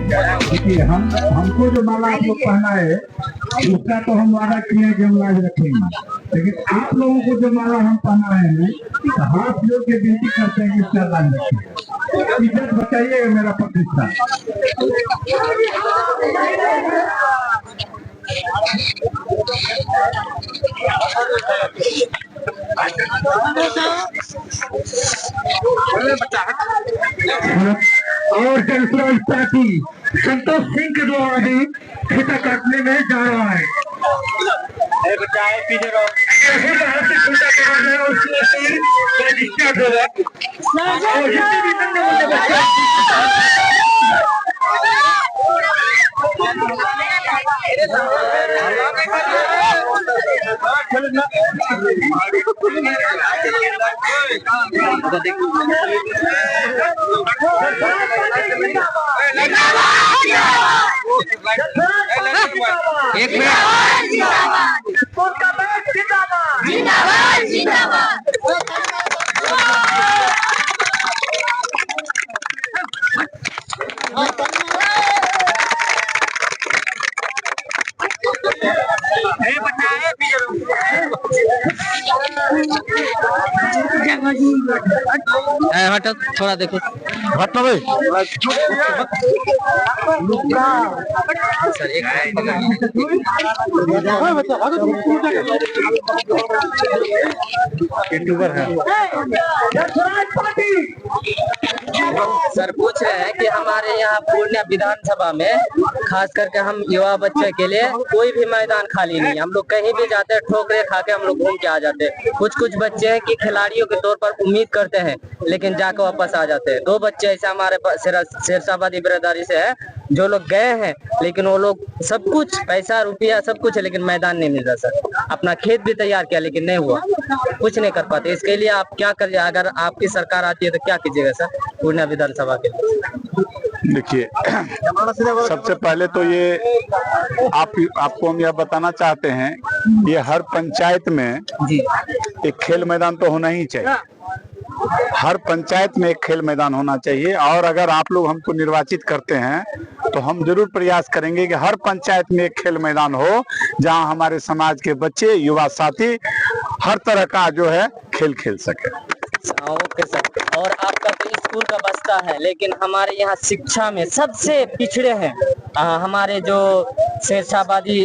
देखिए हमको जो माला आप लोग पहना है उसका तो हम वादा किए हैं कि हम आज रखेंगे, लेकिन आप लोगों को जो माला हम पहना रहे हैं तो हाथ जोड़ के विनती करते हैं कि इसका लाभ रखें। इज्जत बचाइएगा मेरा प्रतिष्ठा। और पार्टी संतोष सिंह के द्वारा ही फीता काटने में जा रहा है। एक मिनट जिंदाबाद जिंदाबाद। हटो थोड़ा देखो हटो भाई सर, एक यूट्यूबर है सर पूछ रहे हैं कि हमारे यहाँ पूर्णिया विधानसभा में खास करके हम युवा बच्चे के लिए कोई भी मैदान खाली नहीं है। हम लोग कहीं भी जाते हैं ठोकरे खा के हम लोग घूम के आ जाते हैं। कुछ बच्चे हैं कि खिलाड़ियों के तौर पर उम्मीद करते हैं लेकिन जाकर वापस आ जाते हैं। 2 बच्चे ऐसे हमारे शेरशाबादी बिरादरी से है जो लोग गए हैं, लेकिन वो लोग सब कुछ पैसा रुपया सब कुछ है लेकिन मैदान नहीं मिल रहा सर। अपना खेत भी तैयार किया लेकिन नहीं हुआ, कुछ नहीं कर पाते। इसके लिए आप क्या करिए, अगर आपकी सरकार आती है तो क्या कीजिएगा सर पूर्णिया विधानसभा के लिए? देखिए सबसे पहले तो ये आपको हम यह बताना चाहते हैं, ये हर पंचायत में एक खेल मैदान तो होना ही चाहिए। हर पंचायत में एक खेल मैदान होना चाहिए और अगर आप लोग हमको निर्वाचित करते हैं तो हम जरूर प्रयास करेंगे कि हर पंचायत में एक खेल मैदान हो जहां हमारे समाज के बच्चे युवा साथी हर तरह का जो है खेल खेल सके। Okay sir. और आपका तो स्कूल का बस्ता है लेकिन हमारे यहाँ शिक्षा में सबसे पिछड़े हैं हमारे जो शेरशाबादी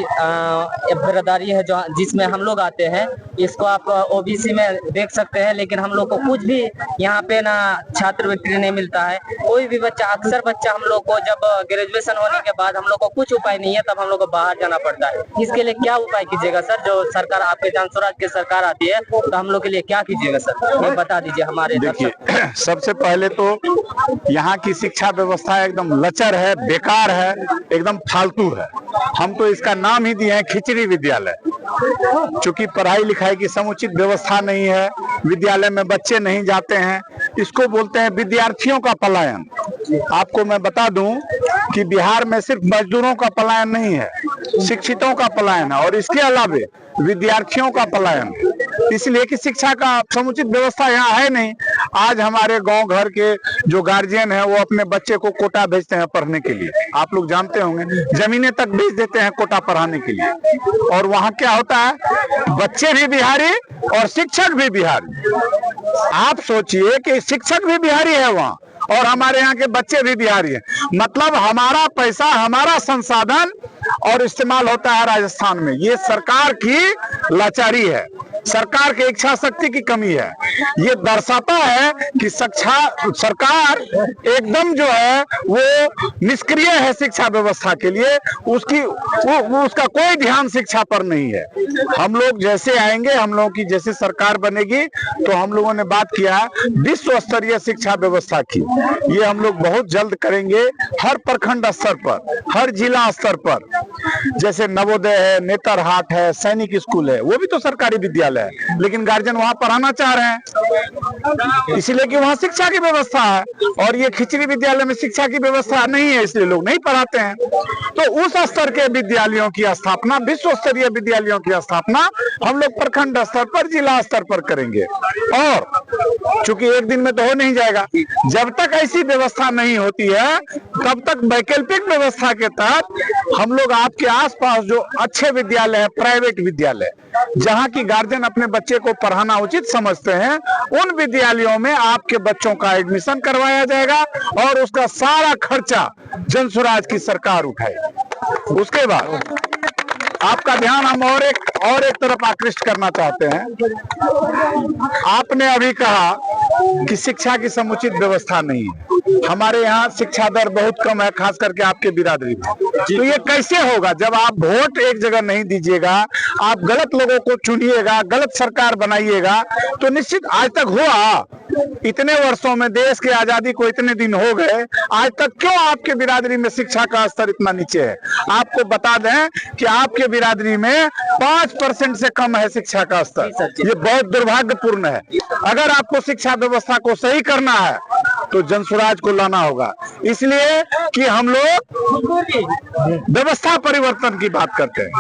बिरादरी है जो जिसमें हम लोग आते हैं। इसको आप ओबीसी में देख सकते हैं लेकिन हम लोग को कुछ भी यहाँ पे ना छात्रवृत्ति नहीं मिलता है। कोई भी बच्चा अक्सर बच्चा हम लोग को जब ग्रेजुएशन होने के बाद हम लोग को कुछ उपाय नहीं है तब हम लोग को बाहर जाना पड़ता है। इसके लिए क्या उपाय कीजिएगा सर? जो सरकार आपके जन स्वराज की सरकार आती है तो हम लोग के लिए क्या कीजिएगा सर, ये बता दीजिए हमारे। देखिए सबसे पहले तो यहाँ की शिक्षा व्यवस्था एकदम लचर है, बेकार है, एकदम फालतू है। हम तो इसका नाम ही दिए हैं खिचड़ी विद्यालय। चूंकि पढ़ाई लिखाई की समुचित व्यवस्था नहीं है, विद्यालय में बच्चे नहीं जाते हैं, इसको बोलते हैं विद्यार्थियों का पलायन। आपको मैं बता दूं कि बिहार में सिर्फ मजदूरों का पलायन नहीं है, शिक्षितों का पलायन है और इसके अलावे विद्यार्थियों का पलायन, इसलिए कि शिक्षा का समुचित व्यवस्था यहाँ है नहीं। आज हमारे गांव घर के जो गार्जियन हैं वो अपने बच्चे को कोटा भेजते हैं पढ़ने के लिए। आप लोग जानते होंगे जमीनें तक भेज देते हैं कोटा पढ़ाने के लिए, और वहाँ क्या होता है, बच्चे भी बिहारी और शिक्षक भी बिहारी। आप सोचिए कि शिक्षक भी बिहारी है वहाँ और हमारे यहाँ के बच्चे भी बिहारी हैं। मतलब हमारा पैसा, हमारा संसाधन और इस्तेमाल होता है राजस्थान में। ये सरकार की लाचारी है, सरकार की इच्छा शक्ति की कमी है। ये दर्शाता है कि सरकार एकदम जो है वो निष्क्रिय है शिक्षा व्यवस्था के लिए। उसका कोई ध्यान शिक्षा पर नहीं है। हम लोग जैसे आएंगे, हम लोगों की जैसे सरकार बनेगी तो हम लोगों ने बात किया विश्व स्तरीय शिक्षा व्यवस्था की। ये हम लोग बहुत जल्द करेंगे, हर प्रखंड स्तर पर, हर जिला स्तर पर। जैसे नवोदय है, नेतरहाट है, सैनिक स्कूल है, वो भी तो सरकारी विद्यालय विद्यालय है, लेकिन गार्जियन वहां पढ़ाना चाह रहे हैं इसलिए कि वहां शिक्षा की व्यवस्था है, और ये खिचड़ी विद्यालय में शिक्षा की व्यवस्था नहीं है, इसलिए लोग नहीं पढ़ाते हैं। तो उस स्तर के विद्यालयों की स्थापना, विश्व स्तरीय विद्यालयों की स्थापना हम लोग प्रखंड स्तर पर, जिला स्तर पर करेंगे। और चूंकि एक दिन में तो हो नहीं जाएगा, जब तक ऐसी व्यवस्था नहीं होती है तब तक वैकल्पिक व्यवस्था के तहत हम लोग आपके आसपास जो अच्छे विद्यालय है, प्राइवेट विद्यालय, जहां की गार्जियन अपने बच्चे को पढ़ाना उचित समझते हैं, उन विद्यालयों में आपके बच्चों का एडमिशन करवाया जाएगा और उसका सारा खर्चा जनसुराज की सरकार उठाएगी। उसके बाद आपका ध्यान हम और एक तरफ आकृष्ट करना चाहते हैं। आपने अभी कहा कि शिक्षा की समुचित व्यवस्था नहीं है, हमारे यहाँ शिक्षा दर बहुत कम है, खास करके आपके बिरादरी में। तो ये कैसे होगा जब आप वोट एक जगह नहीं दीजिएगा, आप गलत लोगों को चुनिएगा, गलत सरकार बनाइएगा, तो निश्चित आज तक हुआ, इतने वर्षों में, देश की आजादी को इतने दिन हो गए, आज तक क्यों आपके बिरादरी में शिक्षा का स्तर इतना नीचे है? आपको बता दें कि आपके बिरादरी में 5% से कम है शिक्षा का स्तर। ये बहुत दुर्भाग्यपूर्ण है। अगर आपको शिक्षा व्यवस्था को सही करना है तो जनसुराज को लाना होगा, इसलिए कि हम लोग व्यवस्था परिवर्तन की बात करते हैं,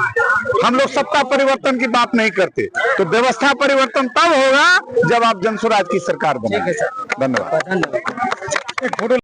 हम लोग सत्ता परिवर्तन की बात नहीं करते। तो व्यवस्था परिवर्तन तब होगा जब आप जनसुराज की सरकार बनाएंगे। धन्यवाद।